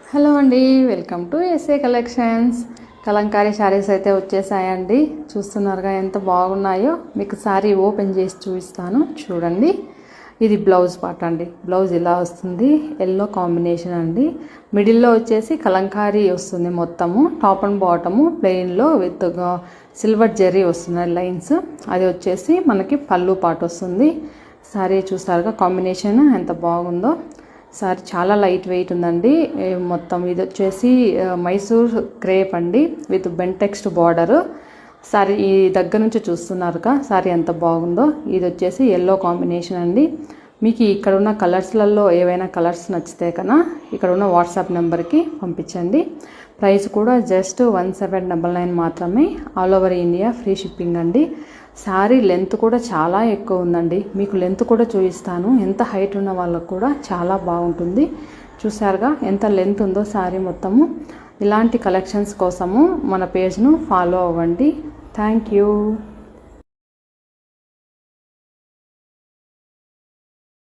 Hello అండి, welcome to SA collections. Kalamkari saris అయితే వచ్చేసాయండి. చూస్తున్నారుగా ఎంత బాగున్నాయో. మీకు శారీ ఓపెన్ చేసి చూపిస్తాను, చూడండి. ఇది బ్లౌజ్ పార్ట్ అండి. బ్లౌజ్ ఇలా వస్తుంది, ఎల్లో కాంబినేషన్ అండి. మిడిల్లో వచ్చేసి కలంకారీ వస్తుంది మొత్తము. టాప్ అండ్ బాటము ప్లెయిన్లో విత్ సిల్వర్ జెర్రీ వస్తుంది లైన్స్. అది వచ్చేసి మనకి పళ్ళు పార్ట్ వస్తుంది. శారీ చూస్తారుగా కాంబినేషన్ ఎంత బాగుందో. సారీ చాలా లైట్ వెయిట్ ఉందండి. మొత్తం ఇది వచ్చేసి మైసూర్ క్రేప్ అండి విత్ బెంటెక్స్ట్ బార్డర్. సారీ ఈ దగ్గర నుంచి చూస్తున్నారుగా సారీ ఎంత బాగుందో. ఇది వచ్చేసి ఎల్లో కాంబినేషన్ అండి. మీకు ఇక్కడ ఉన్న కలర్స్లలో ఏవైనా కలర్స్ నచ్చితే కన్నా ఇక్కడ ఉన్న వాట్సాప్ నెంబర్కి పంపించండి. ప్రైస్ కూడా జస్ట్ 1799 మాత్రమే. All over India free shipping అండి. శారీ లెంత్ కూడా చాలా ఎక్కువ ఉందండి. మీకు లెంత్ కూడా చూపిస్తాను. ఎంత హైట్ ఉన్న వాళ్ళకు కూడా చాలా బాగుంటుంది. చూసారుగా ఎంత లెంత్ ఉందో శారీ మొత్తము. ఇలాంటి కలెక్షన్స్ కోసము మన పేజ్ను ఫాలో అవ్వండి. Thank you.